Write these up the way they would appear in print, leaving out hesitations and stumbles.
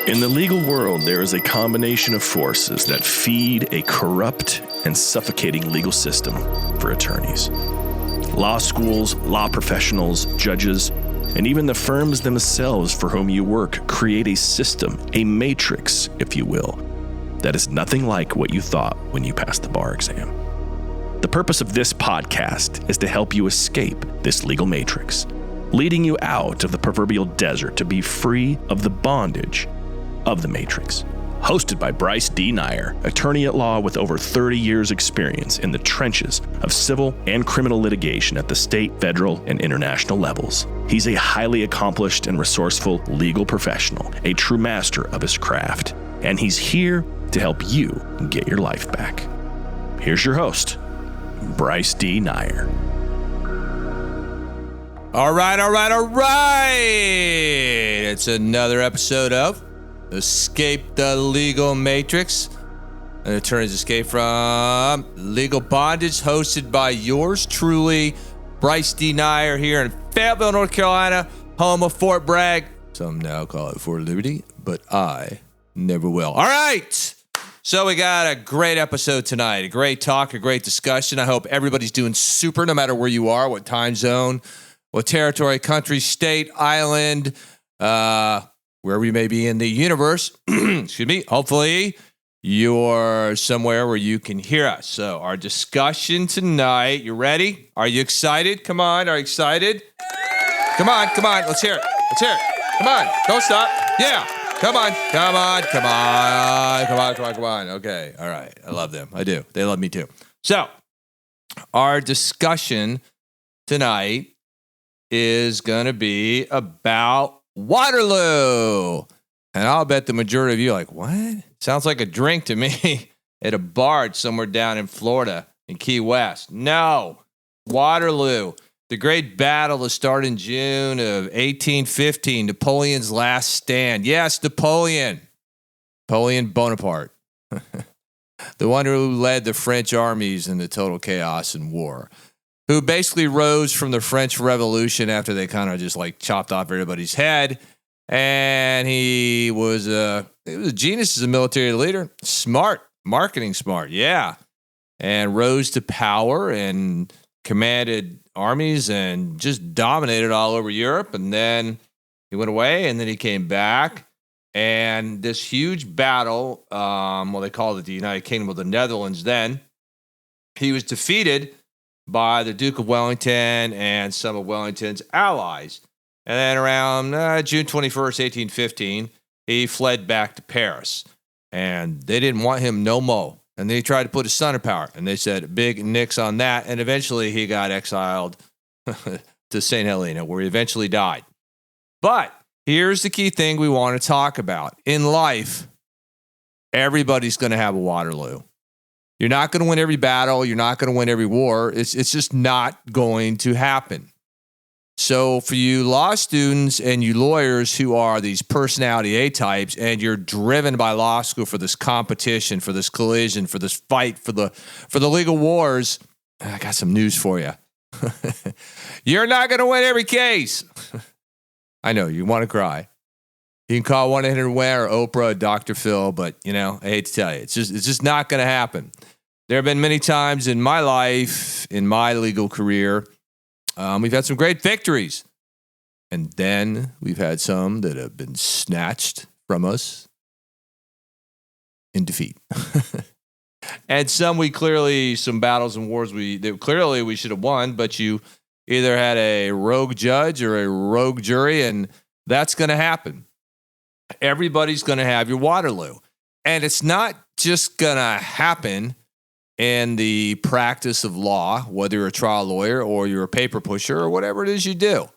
In the legal world, there is a combination of forces that feed a corrupt and suffocating legal system for attorneys. Law schools, law professionals, judges, and even the firms themselves for whom you work create a system, a matrix, if you will, that is nothing like what you thought when you passed the bar exam. The purpose of this podcast is to help you escape this legal matrix, leading you out of the proverbial desert to be free of the bondage of the matrix. Hosted by Bryce D. Nair, attorney at law with over 30 years experience in the trenches of civil and criminal litigation at the state, federal, and international levels. He's a highly accomplished and resourceful legal professional, a true master of his craft, and he's here to help you get your life back. Here's your host, Bryce D. Nair. All right. It's another episode of Escape the Legal Matrix, an attorney's escape from legal bondage, hosted by yours truly, Bryce D. Nair, here in Fayetteville, North Carolina, home of Fort Bragg. Some now call it Fort Liberty, but I never will. All right. So we got a great episode tonight, a great talk, a great discussion. I hope everybody's doing super, no matter where you are, what time zone, what territory, country, state, island, wherever you may be in the universe. Excuse me. Hopefully you're somewhere where you can hear us. So our discussion tonight, you ready? Are you excited? Come on. Are you excited? Come on. Let's hear it. Come on. Don't stop. Yeah. Come on. Okay. All right. I love them. I do. They love me too. So our discussion tonight is going to be about Waterloo. And I'll bet the majority of you are like, what? Sounds like a drink to me at a bar somewhere down in Florida in Key West. No. Waterloo. The great battle that started in June of 1815, Napoleon's last stand. Yes, Napoleon Bonaparte. The one who led the French armies into total chaos and war. Who basically rose from the French Revolution after they kind of just like chopped off everybody's head. And he was a genius as a military leader. Smart, marketing smart, yeah. And rose to power and commanded armies and just dominated all over Europe. And then he went away and then he came back. And this huge battle, they called it the United Kingdom of the Netherlands then, he was defeated by the Duke of Wellington and some of Wellington's allies. And then around June 21st, 1815, he fled back to Paris. And they didn't want him no more. And they tried to put his son in power. And they said, big nix on that. And eventually he got exiled to St. Helena, where he eventually died. But here's the key thing we want to talk about. In life, everybody's going to have a Waterloo. You're not going to win every battle. You're not going to win every war. It's just not going to happen. So for you law students and you lawyers who are these personality A-types and you're driven by law school for this competition, for this collision, for this fight, for the legal wars, I got some news for you. You're not going to win every case. I know, you want to cry. You can call 1-800-WIN or Oprah, Dr. Phil, but, I hate to tell you, it's just not going to happen. There have been many times in my life, in my legal career, we've had some great victories. And then we've had some that have been snatched from us in defeat. And some battles and wars we should have won, but you either had a rogue judge or a rogue jury, and that's going to happen. Everybody's going to have your Waterloo. And it's not just going to happen in the practice of law, whether you're a trial lawyer or you're a paper pusher or whatever it is you do.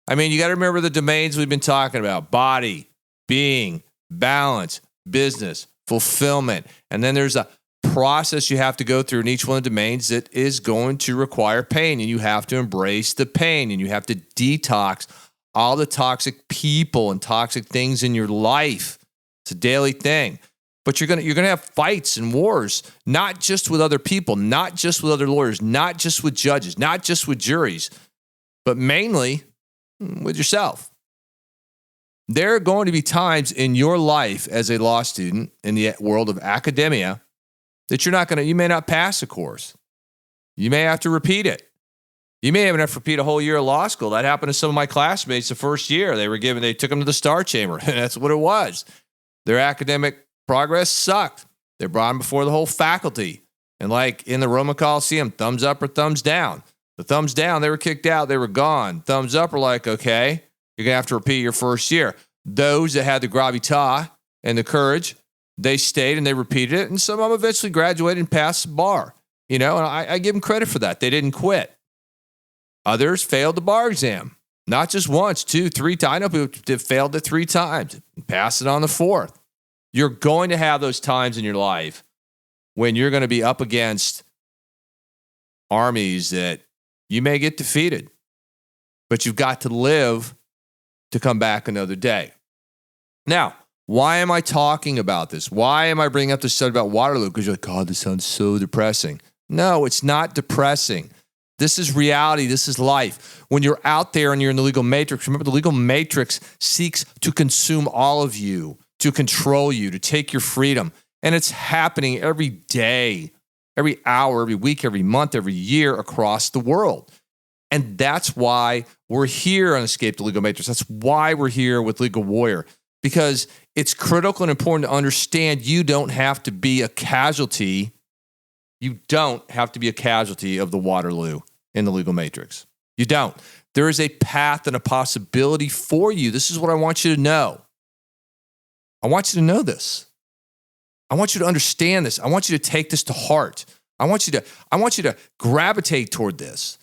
I mean, you got to remember the domains we've been talking about: body, being, balance, business, fulfillment. And then there's a process you have to go through in each one of the domains that is going to require pain, and you have to embrace the pain, and you have to detox all the toxic people and toxic things in your life. It's a daily thing. But you're gonna have fights and wars, not just with other people, not just with other lawyers, not just with judges, not just with juries, but mainly with yourself. There are going to be times in your life as a law student in the world of academia that you may not pass a course. You may have to repeat it. You may even have to repeat a whole year of law school. That happened to some of my classmates the first year. They took them to the Star Chamber, and that's what it was. Their academic progress sucked. They brought them before the whole faculty. And like in the Roman Coliseum, thumbs up or thumbs down. The thumbs down, they were kicked out. They were gone. Thumbs up are like, okay, you're going to have to repeat your first year. Those that had the gravitas and the courage, they stayed and they repeated it. And some of them eventually graduated and passed the bar. And I give them credit for that. They didn't quit. Others failed the bar exam. Not just once, 2, 3 times. I know people that failed it 3 times and passed it on the 4th. You're going to have those times in your life when you're going to be up against armies that you may get defeated, but you've got to live to come back another day. Now, why am I talking about this? Why am I bringing up this study about Waterloo? Because you're like, God, this sounds so depressing. No, it's not depressing. This is reality. This is life. When you're out there and you're in the legal matrix, remember the legal matrix seeks to consume all of you, to control you, to take your freedom. And it's happening every day, every hour, every week, every month, every year across the world. And that's why we're here on Escape the Legal Matrix. That's why we're here with Legal Warrior, because it's critical and important to understand you don't have to be a casualty. You don't have to be a casualty of the Waterloo in the legal matrix. You don't. There is a path and a possibility for you. This is what I want you to know. I want you to know this. I want you to understand this. I want you to take this to heart. I want you to gravitate toward this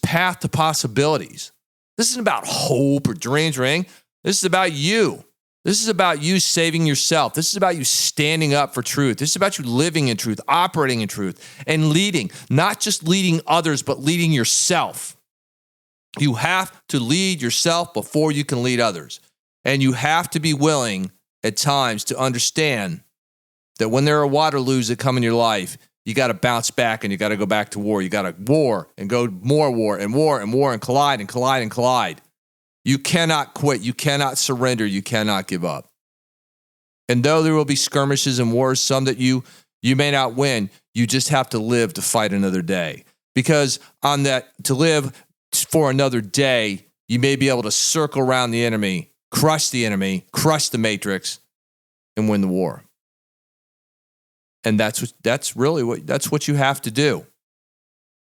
path to possibilities. This isn't about hope or dreams or anything. This is about you. This is about you saving yourself. This is about you standing up for truth. This is about you living in truth, operating in truth, and leading, not just leading others, but leading yourself. You have to lead yourself before you can lead others. And you have to be willing at times to understand that when there are Waterloos that come in your life, you got to bounce back and you got to go back to war. You got to war and go more war and war and war and collide and collide and collide. You cannot quit. You cannot surrender. You cannot give up. And though there will be skirmishes and wars, some that you may not win, you just have to live to fight another day. Because on that, to live for another day, you may be able to circle around the enemy, crush the matrix, and win the war. And that's what you have to do.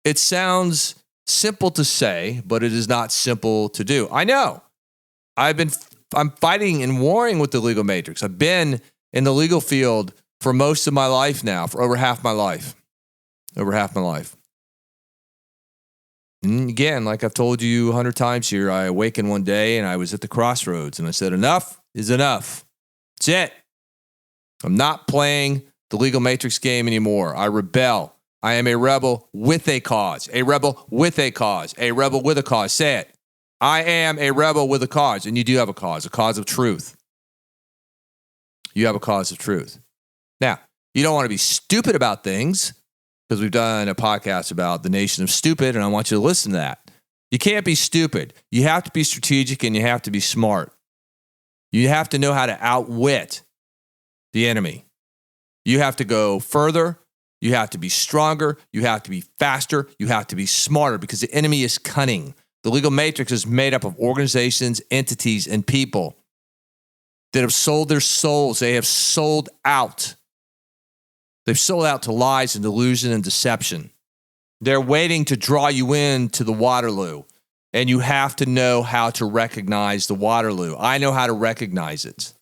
It sounds simple to say, but it is not simple to do. I know. I'm fighting and warring with the legal matrix. I've been in the legal field for most of my life now, for over half my life. And again, like I've told you 100 times here, I awakened one day and I was at the crossroads and I said, enough is enough. That's it. I'm not playing the legal matrix game anymore. I rebel. I am a rebel with a cause. A rebel with a cause. A rebel with a cause. Say it. I am a rebel with a cause. And you do have a cause of truth. You have a cause of truth. Now, you don't want to be stupid about things, because we've done a podcast about the nation of stupid, and I want you to listen to that. You can't be stupid. You have to be strategic and you have to be smart. You have to know how to outwit the enemy. You have to go further. You have to be stronger. You have to be faster. You have to be smarter, because the enemy is cunning. The legal matrix is made up of organizations, entities, and people that have sold their souls. They have sold out. They've sold out to lies and delusion and deception. They're waiting to draw you in to the Waterloo, and you have to know how to recognize the Waterloo. I know how to recognize it.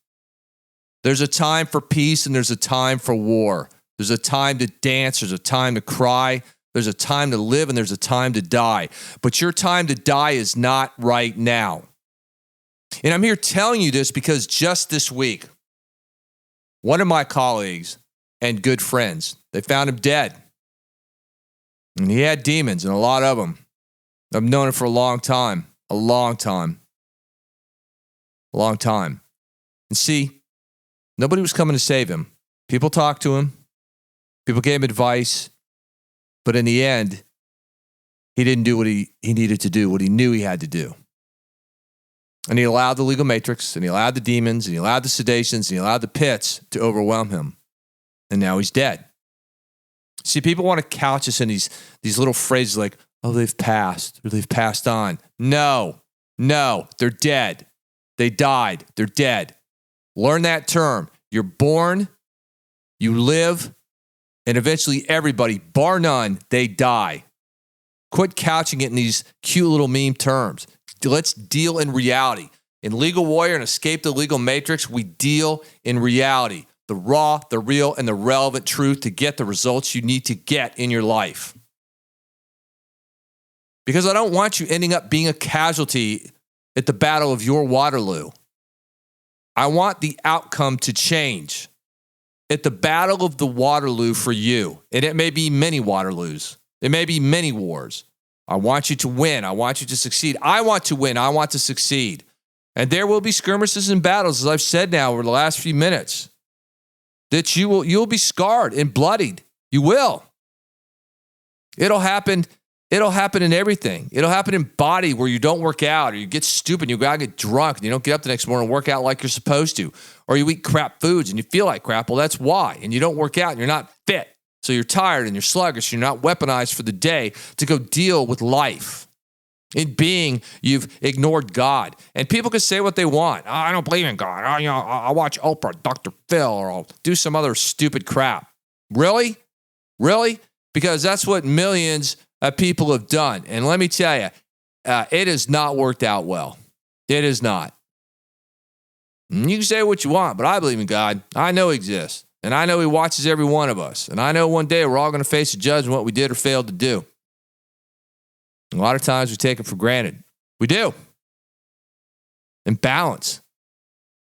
There's a time for peace and there's a time for war. There's a time to dance. There's a time to cry. There's a time to live and there's a time to die. But your time to die is not right now. And I'm here telling you this because just this week, one of my colleagues and good friends, they found him dead. And he had demons, and a lot of them. I've known him for a long time. And see, nobody was coming to save him. People talked to him. People gave him advice. But in the end, he didn't do what he needed to do, what he knew he had to do. And he allowed the legal matrix, and he allowed the demons, and he allowed the sedations, and he allowed the pits to overwhelm him. And now he's dead. See, people want to couch us in these little phrases like, oh, they've passed, or they've passed on. No, they're dead. They died. They're dead. Learn that term. You're born, you live, and eventually everybody, bar none, they die. Quit couching it in these cute little meme terms. Let's deal in reality. In Legal Warrior and Escape the Legal Matrix, we deal in reality. The raw, the real, and the relevant truth to get the results you need to get in your life. Because I don't want you ending up being a casualty at the Battle of your Waterloo. I want the outcome to change at the Battle of the Waterloo for you. And it may be many Waterloos. It may be many wars. I want you to win. I want you to succeed. I want to win. I want to succeed. And there will be skirmishes and battles, as I've said now over the last few minutes, that you'll be scarred and bloodied. You will. It'll happen in everything. It'll happen in body where you don't work out, or you get stupid, you gotta get drunk, and you don't get up the next morning and work out like you're supposed to. Or you eat crap foods and you feel like crap. Well, that's why. And you don't work out and you're not fit. So you're tired and you're sluggish. You're not weaponized for the day to go deal with life. In being, you've ignored God. And people can say what they want. Oh, I don't believe in God. I'll watch Oprah, Dr. Phil, or I'll do some other stupid crap. Really? Really? Because that's what millions of people have done. And let me tell you, it has not worked out well. It is not. And you can say what you want, but I believe in God. I know He exists. And I know He watches every one of us. And I know one day we're all going to face a judgment what we did or failed to do. A lot of times we take it for granted. We do. And balance.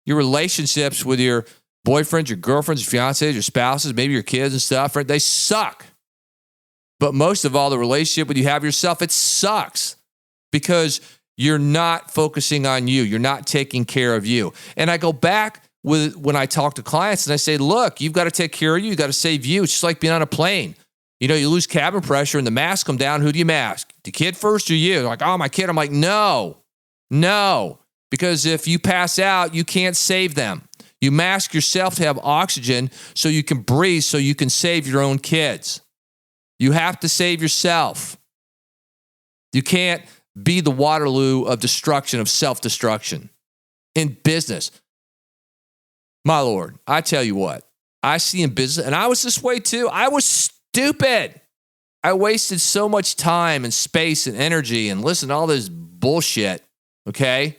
Your relationships with your boyfriends, your girlfriends, your fiancés, your spouses, maybe your kids and stuff, right? They suck. But most of all, the relationship with you have yourself, it sucks because you're not focusing on you. You're not taking care of you. And I go back with when I talk to clients and I say, look, you've got to take care of you. You've got to save you. It's just like being on a plane. You know, you lose cabin pressure and the masks come down. Who do you mask? The kid first or you? They're like, oh, my kid. I'm like, no. Because if you pass out, you can't save them. You mask yourself to have oxygen so you can breathe, so you can save your own kids. You have to save yourself. You can't be the Waterloo of destruction, of self-destruction. In business, my Lord, I tell you what, I see in business, and I was this way too. I was stupid. I wasted so much time and space and energy and listened to all this bullshit, okay,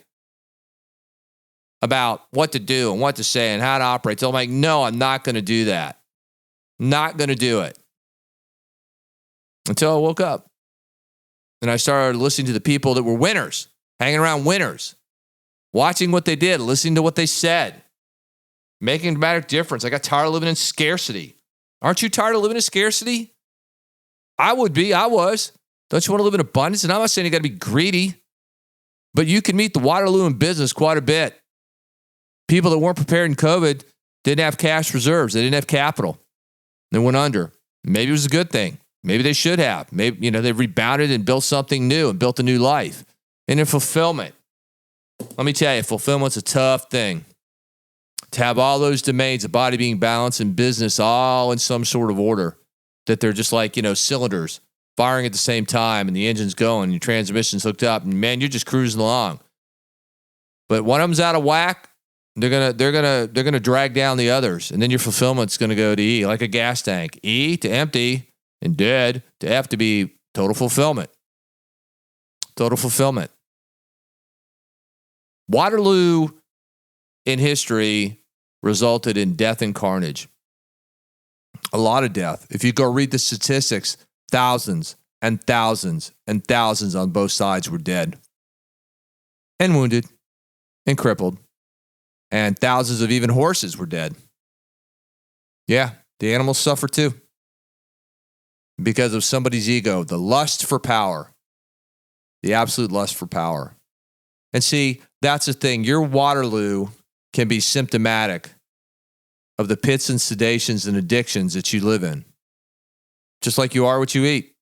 about what to do and what to say and how to operate. So I'm like, no, I'm not going to do that. Not going to do it. Until I woke up. And I started listening to the people that were winners, hanging around winners, watching what they did, listening to what they said, making a dramatic difference. I got tired of living in scarcity. Aren't you tired of living in scarcity? I would be. I was. Don't you want to live in abundance? And I'm not saying you got to be greedy, but you can meet the Waterloo in business quite a bit. People that weren't prepared in COVID didn't have cash reserves. They didn't have capital. They went under. Maybe it was a good thing. Maybe they should have. Maybe, they rebounded and built something new and built a new life. And in fulfillment, let me tell you, fulfillment's a tough thing. To have all those domains, the body being balanced and business all in some sort of order, that they're just like, cylinders firing at the same time and the engine's going and your transmission's hooked up and man, you're just cruising along. But one of them's out of whack, they're gonna drag down the others. And then your fulfillment's gonna go to E, like a gas tank. E to empty. And dead to F to be total fulfillment. Total fulfillment. Waterloo in history resulted in death and carnage. A lot of death. If you go read the statistics, thousands and thousands and thousands on both sides were dead and wounded and crippled. And thousands of even horses were dead. Yeah, the animals suffer too. Because of somebody's ego, the lust for power, the absolute lust for power. And see, that's the thing. Your Waterloo can be symptomatic of the pits and sedations and addictions that you live in. Just like you are what you eat.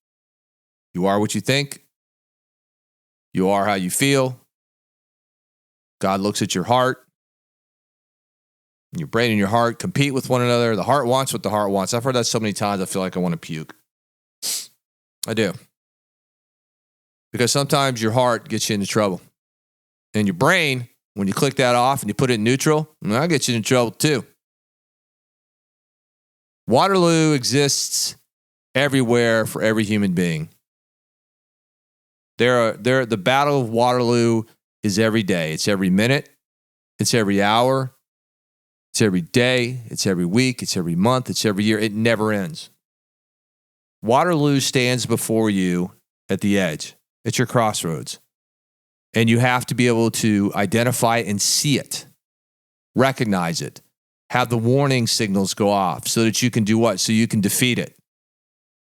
You are what you think. You are how you feel. God looks at your heart. Your brain and your heart compete with one another. The heart wants what the heart wants. I've heard that so many times, I feel like I want to puke. I do. Because sometimes your heart gets you into trouble. And your brain, when you click that off and you put it in neutral, that gets you in trouble too. Waterloo exists everywhere for every human being. The Battle of Waterloo is every day. It's every minute. It's every hour. It's every day. It's every week. It's every month. It's every year. It never ends. Waterloo stands before you at the edge. It's your crossroads. And you have to be able to identify and see it, recognize it, have the warning signals go off so that you can do what? So you can defeat it.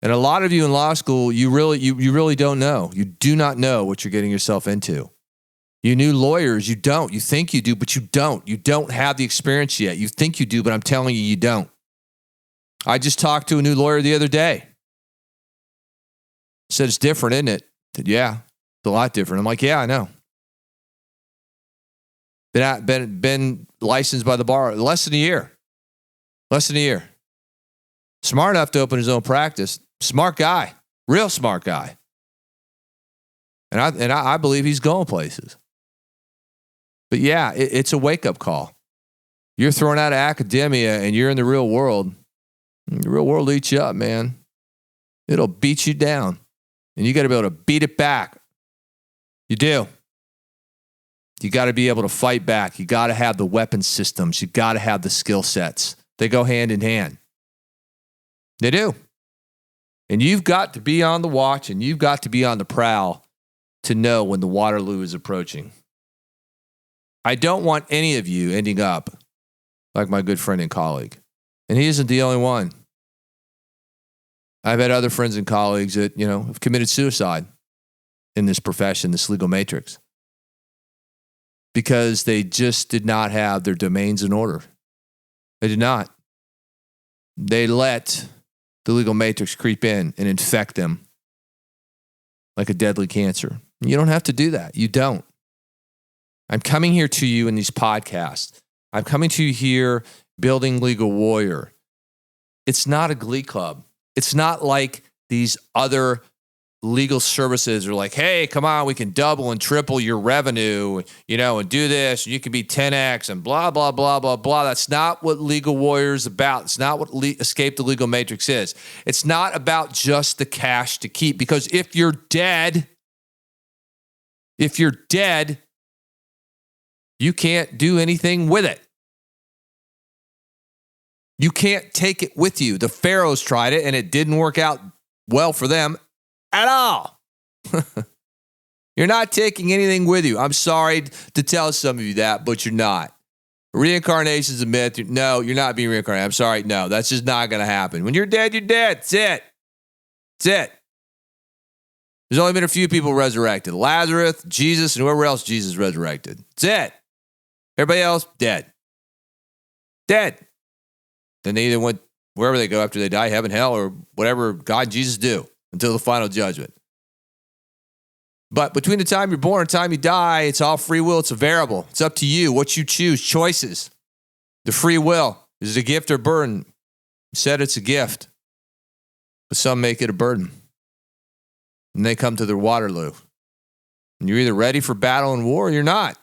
And a lot of you in law school, you really don't know. You do not know what you're getting yourself into. You new lawyers, you don't. You think you do, but you don't. You don't have the experience yet. You think you do, but I'm telling you, you don't. I just talked to a new lawyer the other day. Said it's different, isn't it? I said, yeah, it's a lot different. I'm like, yeah, I know. Been licensed by the bar less than a year. Less than a year. Smart enough to open his own practice. Smart guy. Real smart guy. And I believe he's going places. But yeah, it's a wake-up call. You're thrown out of academia and you're in the real world. The real world eats you up, man. It'll beat you down. And you got to be able to beat it back. You do. You got to be able to fight back. You got to have the weapon systems. You got to have the skill sets. They go hand in hand. They do. And you've got to be on the watch and you've got to be on the prowl to know when the Waterloo is approaching. I don't want any of you ending up like my good friend and colleague. And he isn't the only one. I've had other friends and colleagues that, have committed suicide in this profession, this legal matrix, because they just did not have their domains in order. They did not. They let the legal matrix creep in and infect them like a deadly cancer. You don't have to do that. You don't. I'm coming here to you in these podcasts. I'm coming to you here building Legal Warrior. It's not a glee club. It's not like these other legal services are like, hey, come on, we can double and triple your revenue, and do this, and you can be 10x and blah, blah, blah, blah, blah. That's not what Legal Warrior is about. It's not what Escape the Legal Matrix is. It's not about just the cash to keep, because if you're dead, you can't do anything with it. You can't take it with you. The Pharaohs tried it, and it didn't work out well for them at all. You're not taking anything with you. I'm sorry to tell some of you that, but you're not. Reincarnation is a myth. No, you're not being reincarnated. I'm sorry. No, that's just not going to happen. When you're dead, you're dead. That's it. That's it. There's only been a few people resurrected. Lazarus, Jesus, and whoever else Jesus resurrected. That's it. Everybody else, dead. Dead. Then they either went wherever they go after they die, heaven, hell, or whatever God and Jesus do until the final judgment. But between the time you're born and the time you die, it's all free will. It's a variable. It's up to you what you choose, choices. The free will. Is it a gift or burden? You said it's a gift, but some make it a burden. And they come to their Waterloo. And you're either ready for battle and war or you're not.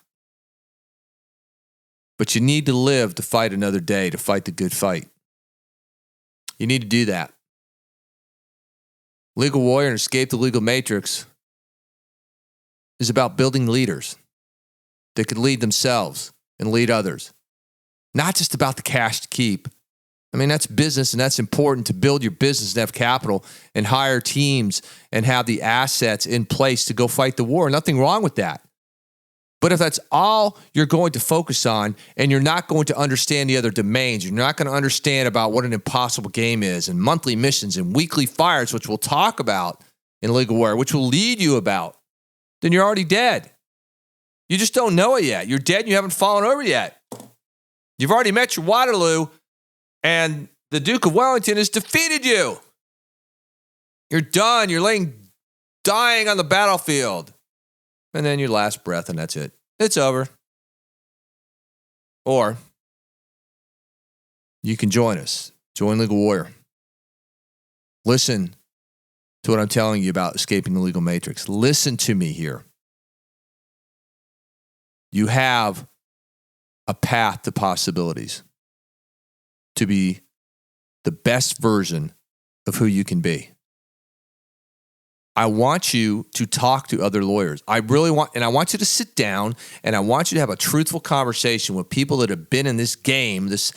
But you need to live to fight another day, to fight the good fight. You need to do that. Legal Warrior and Escape the Legal Matrix is about building leaders that could lead themselves and lead others. Not just about the cash to keep. I mean, that's business, and that's important to build your business and have capital and hire teams and have the assets in place to go fight the war. Nothing wrong with that. But if that's all you're going to focus on and you're not going to understand the other domains, you're not going to understand about what an impossible game is and monthly missions and weekly fires, which we'll talk about in Legal Warrior, which will lead you about, then you're already dead. You just don't know it yet. You're dead and you haven't fallen over yet. You've already met your Waterloo and the Duke of Wellington has defeated you. You're done. You're dying on the battlefield. And then your last breath, and that's it. It's over. Or you can join us. Join Legal Warrior. Listen to what I'm telling you about escaping the legal matrix. Listen to me here. You have a path to possibilities to be the best version of who you can be. I want you to talk to other lawyers. I want you to sit down and I want you to have a truthful conversation with people that have been in this game, this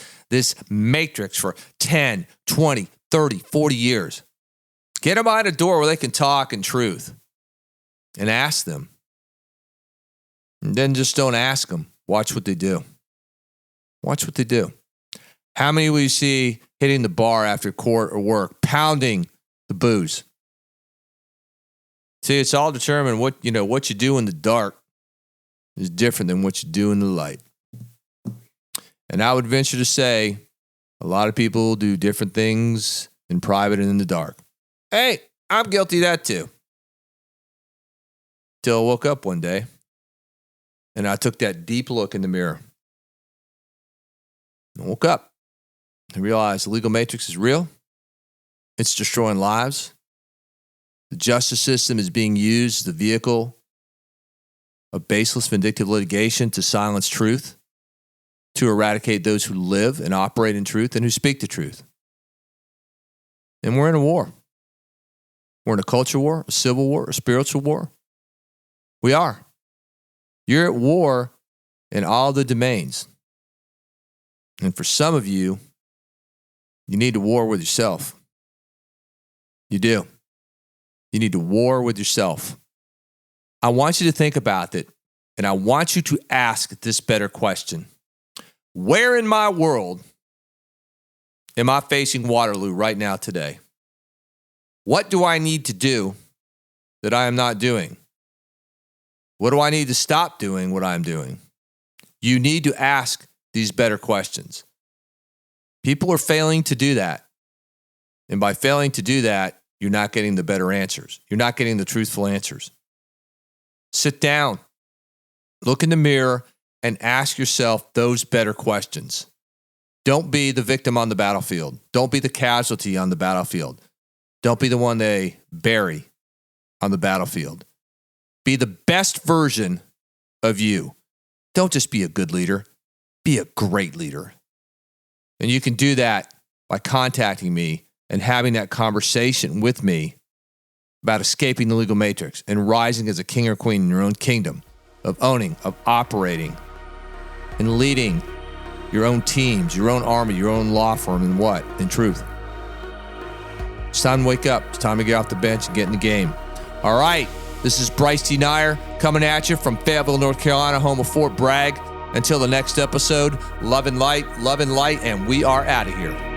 matrix for 10, 20, 30, 40 years. Get them behind a door where they can talk in truth and ask them. And then just don't ask them. Watch what they do. Watch what they do. How many will you see hitting the bar after court or work, pounding the booze? See, it's all determined what you do in the dark is different than what you do in the light. And I would venture to say a lot of people do different things in private and in the dark. Hey, I'm guilty of that too. Till I woke up one day and I took that deep look in the mirror. I woke up and realized the legal matrix is real. It's destroying lives. The justice system is being used as the vehicle of baseless vindictive litigation to silence truth, to eradicate those who live and operate in truth and who speak the truth. And we're in a war. We're in a culture war, a civil war, a spiritual war. We are. You're at war in all the domains. And for some of you, you need to war with yourself. You do. You need to war with yourself. I want you to think about it, and I want you to ask this better question. Where in my world am I facing Waterloo right now today? What do I need to do that I am not doing? What do I need to stop doing what I'm doing? You need to ask these better questions. People are failing to do that. And by failing to do that, you're not getting the better answers. You're not getting the truthful answers. Sit down, look in the mirror, and ask yourself those better questions. Don't be the victim on the battlefield. Don't be the casualty on the battlefield. Don't be the one they bury on the battlefield. Be the best version of you. Don't just be a good leader. Be a great leader. And you can do that by contacting me and having that conversation with me about escaping the legal matrix and rising as a king or queen in your own kingdom of owning, of operating, and leading your own teams, your own army, your own law firm in what? In truth. It's time to wake up. It's time to get off the bench and get in the game. All right. This is Bryce T. Nyer coming at you from Fayetteville, North Carolina, home of Fort Bragg. Until the next episode, love and light, and we are out of here.